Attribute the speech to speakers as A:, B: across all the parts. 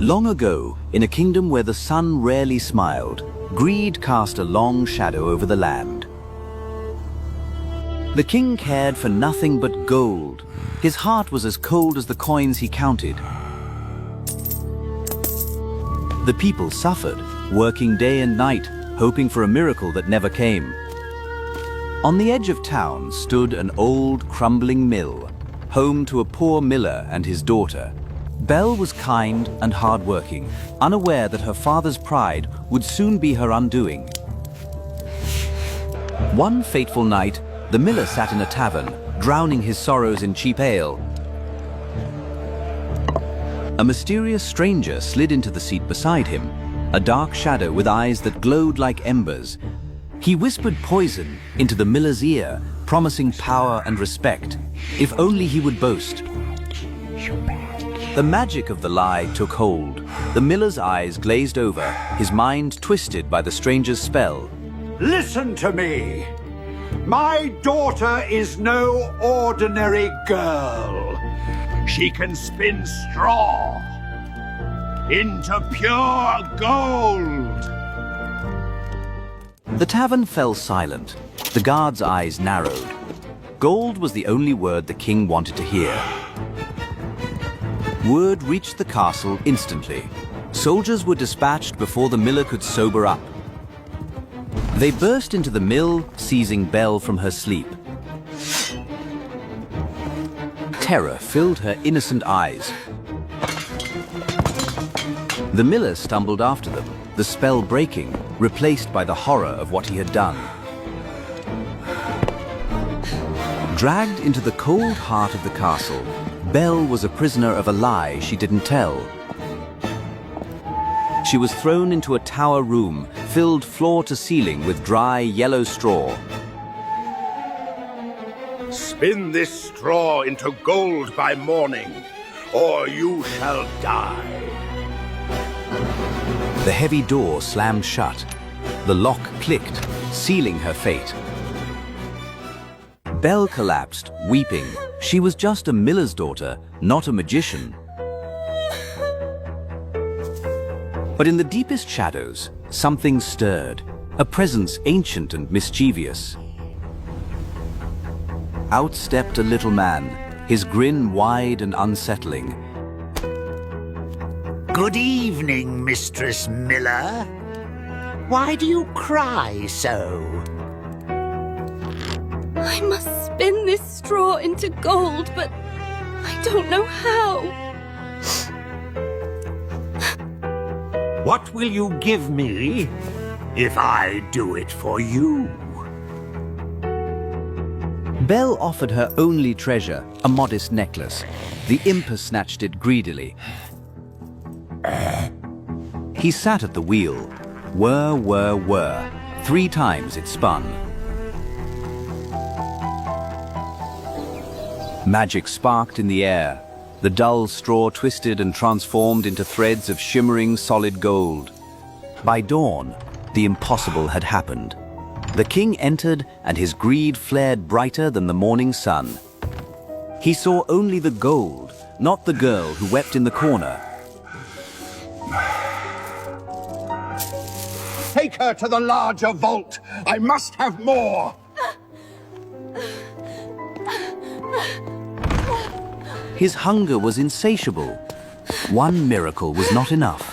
A: Long ago, in a kingdom where the sun rarely smiled, greed cast a long shadow over the land. The king cared for nothing but gold. His heart was as cold as the coins he counted. The people suffered, working day and night, hoping for a miracle that never came. On the edge of town stood an old, crumbling mill, home to a poor miller and his daughter. Belle was kind and hard-working, unaware that her father's pride would soon be her undoing. One fateful night, the miller sat in a tavern, drowning his sorrows in cheap ale. A mysterious stranger slid into the seat beside him, a dark shadow with eyes that glowed like embers. He whispered poison into the miller's ear, promising power and respect, if only he would boast. The magic of the lie took hold. The miller's eyes glazed over, his mind twisted by the stranger's spell.
B: Listen to me! My daughter is no ordinary girl. She can spin straw into pure gold.
A: The tavern fell silent. The guard's eyes narrowed. Gold was the only word the king wanted to hear. Word reached the castle instantly. Soldiers were dispatched before the miller could sober up. They burst into the mill, seizing Belle from her sleep. Terror filled her innocent eyes. The miller stumbled after them, the spell breaking, replaced by the horror of what he had done. Dragged into the cold heart of the castle, Belle was a prisoner of a lie she didn't tell. She was thrown into a tower room, filled floor to ceiling with dry yellow straw.
B: Spin this straw into gold by morning, or you shall die.
A: The heavy door slammed shut. The lock clicked, sealing her fate. Belle collapsed, weeping. She was just a miller's daughter, not a magician. But in the deepest shadows, something stirred, a presence ancient and mischievous. Out stepped a little man, his grin wide and unsettling.
C: Good evening, Mistress Miller. Why do you cry so?
D: I must spin this straw into gold, but I don't know how.
B: What will you give me if I do it for you?
A: Belle offered her only treasure, a modest necklace. The imper snatched it greedily. He sat at the wheel. Whir, whir, whir. 3 times it spun. Magic sparked in the air. The dull straw twisted and transformed into threads of shimmering solid gold. By dawn, the impossible had happened. The king entered, and his greed flared brighter than the morning sun. He saw only the gold, not the girl who wept in the corner.
B: Take her to the larger vault. I must have more.
A: His hunger was insatiable. One miracle was not enough.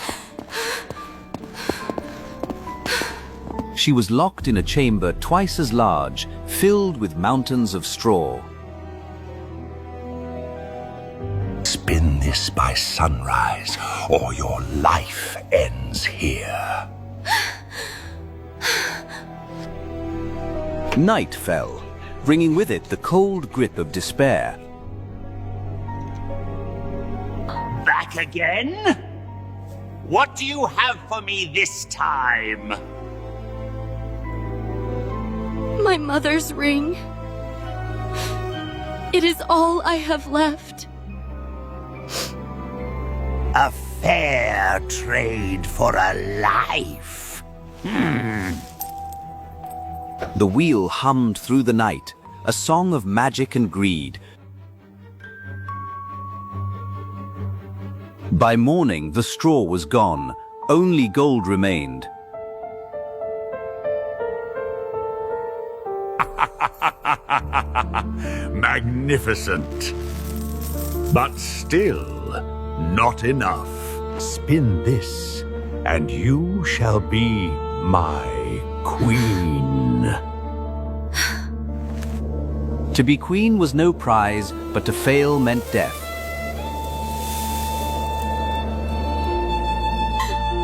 A: She was locked in a chamber twice as large, filled with mountains of straw.
B: Spin this by sunrise, or your life ends here.
A: Night fell, bringing with it the cold grip of despair.
C: Back again? What do you have for me this time?
D: My mother's ring. It is all I have left.
C: A fair trade for a life.
A: The wheel hummed through the night, a song of magic and greed. By morning, the straw was gone. Only gold remained.
B: Magnificent. But still, not enough. Spin this, and you shall be my queen.
A: To be queen was no prize, but to fail meant death.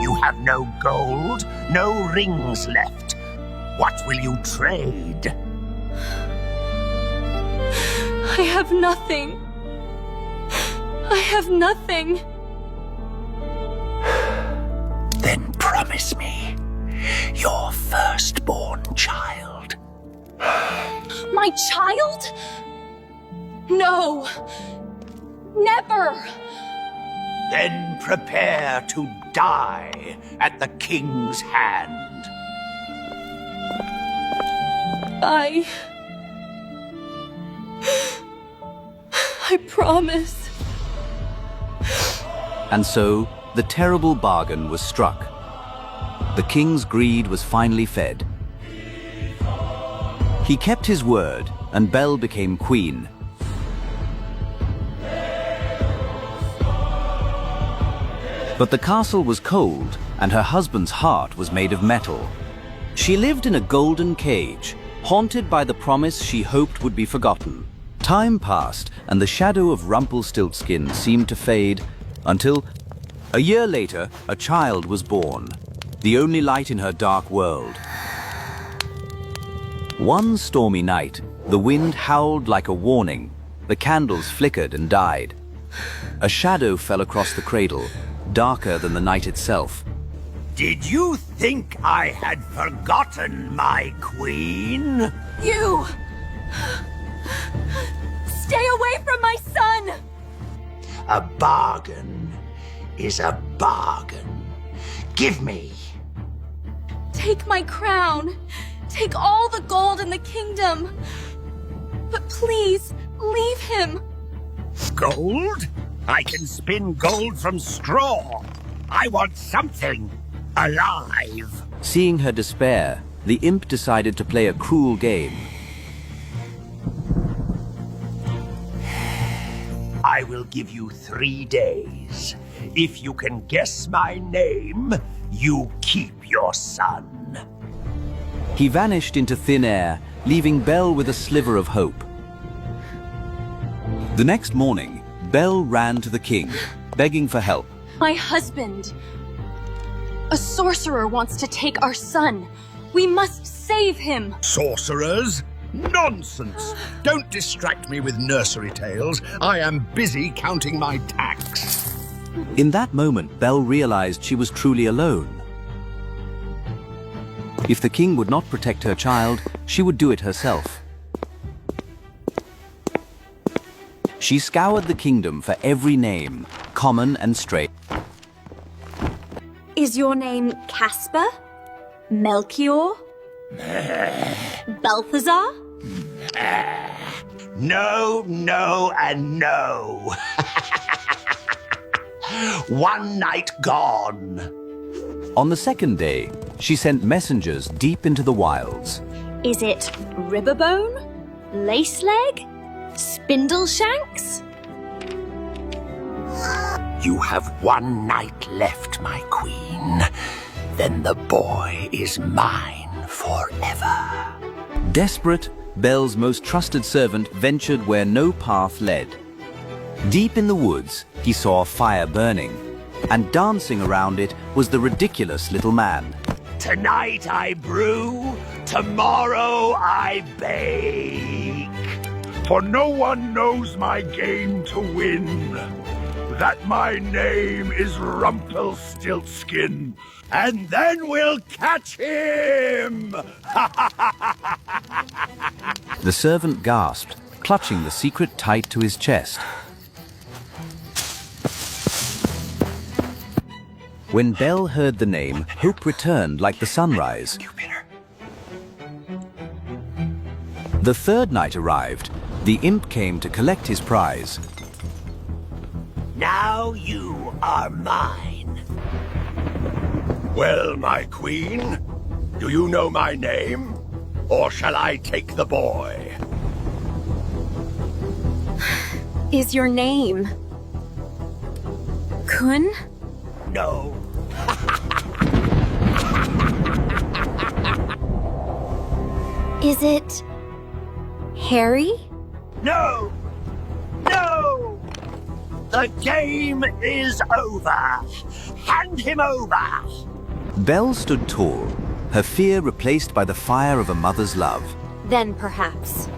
C: You have no gold, no rings left. What will you trade?
D: I have nothing. I have nothing.
C: Then promise me your firstborn child.
D: My child? No. Never.
C: Then prepare to die at the king's hand.
D: I promise.
A: And so, the terrible bargain was struck. The king's greed was finally fed. He kept his word, and Belle became queen. But the castle was cold, and her husband's heart was made of metal. She lived in a golden cage, haunted by the promise she hoped would be forgotten. Time passed, and the shadow of Rumpelstiltskin seemed to fade, until, a year later, a child was born, the only light in her dark world. One stormy night, the wind howled like a warning. The candles flickered and died. A shadow fell across the cradle, darker than the night itself.
C: Did you think I had forgotten my queen?
D: You! Stay away from my son!
C: A bargain is a bargain. Give me.
D: Take my crown. Take all the gold in the kingdom. But please, leave him.
C: Gold? I can spin gold from straw. I want something alive.
A: Seeing her despair, the imp decided to play a cruel game.
C: I will give you 3 days. If you can guess my name, you keep your son.
A: He vanished into thin air, leaving Belle with a sliver of hope. The next morning, Belle ran to the king, begging for help.
D: My husband. A sorcerer wants to take our son. We must save him.
B: Sorcerers? Nonsense! Don't distract me with nursery tales. I am busy counting my tax.
A: In that moment, Belle realized she was truly alone. If the king would not protect her child, she would do it herself. She scoured the kingdom for every name, common and strange.
E: Is your name Casper? Melchior? Balthazar?
C: No, no, and no. One night gone.
A: On the second day, she sent messengers deep into the wilds.
E: Is it Ribberbone? Laceleg? Spindleshanks?
C: You have 1 night left, my queen. Then the boy is mine forever.
A: Desperate, Belle's most trusted servant ventured where no path led. Deep in the woods, he saw a fire burning, and dancing around it was the ridiculous little man.
C: Tonight I brew, tomorrow I bake.
B: For no one knows my game to win. That my name is Rumpelstiltskin. And then we'll catch him!
A: The servant gasped, clutching the secret tight to his chest. When Belle heard the name, hope returned like the sunrise. The third night arrived. The imp came to collect his prize.
C: Now you are mine.
B: Well, my queen, do you know my name? Or shall I take the boy?
E: Is your name Kun?
C: No.
E: Is it Harry?
C: No! No! The game is over. Hand him over.
A: Belle stood tall, her fear replaced by the fire of a mother's love.
E: Then perhaps.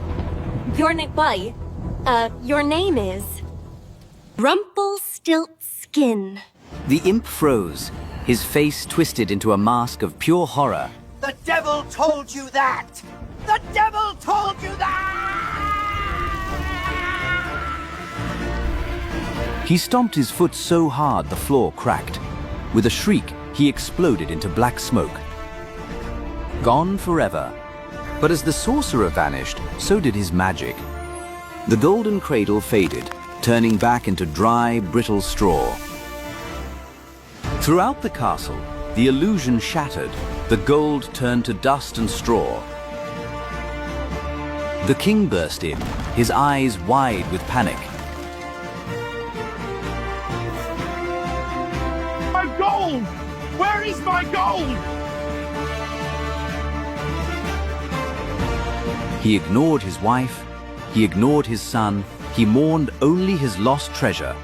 E: Your name is Rumpelstiltskin.
A: The imp froze, his face twisted into a mask of pure horror.
C: The devil told you that! The devil told you that!
A: He stomped his foot so hard the floor cracked. With a shriek, he exploded into black smoke. Gone forever. But as the sorcerer vanished, so did his magic. The golden cradle faded, turning back into dry, brittle straw. Throughout the castle, the illusion shattered. The gold turned to dust and straw. The king burst in, his eyes wide with panic.
B: My gold! Where is my gold?
A: He ignored his wife, he ignored his son, he mourned only his lost treasure.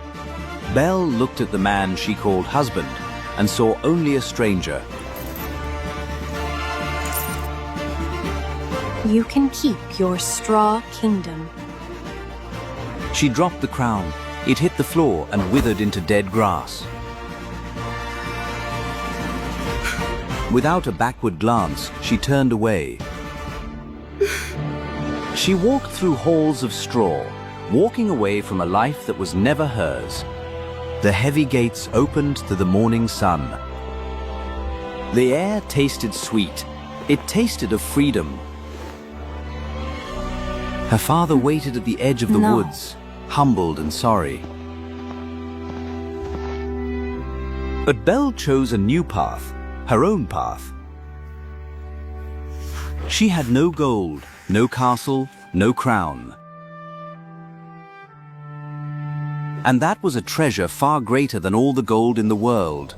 A: Belle looked at the man she called husband and saw only a stranger.
E: You can keep your straw kingdom.
A: She dropped the crown. It hit the floor and withered into dead grass. Without a backward glance, she turned away. She walked through halls of straw, walking away from a life that was never hers. The heavy gates opened to the morning sun. The air tasted sweet. It tasted of freedom. Her father waited at the edge of the woods, humbled and sorry. But Belle chose a new path, her own path. She had no gold, no castle, no crown. And that was a treasure far greater than all the gold in the world.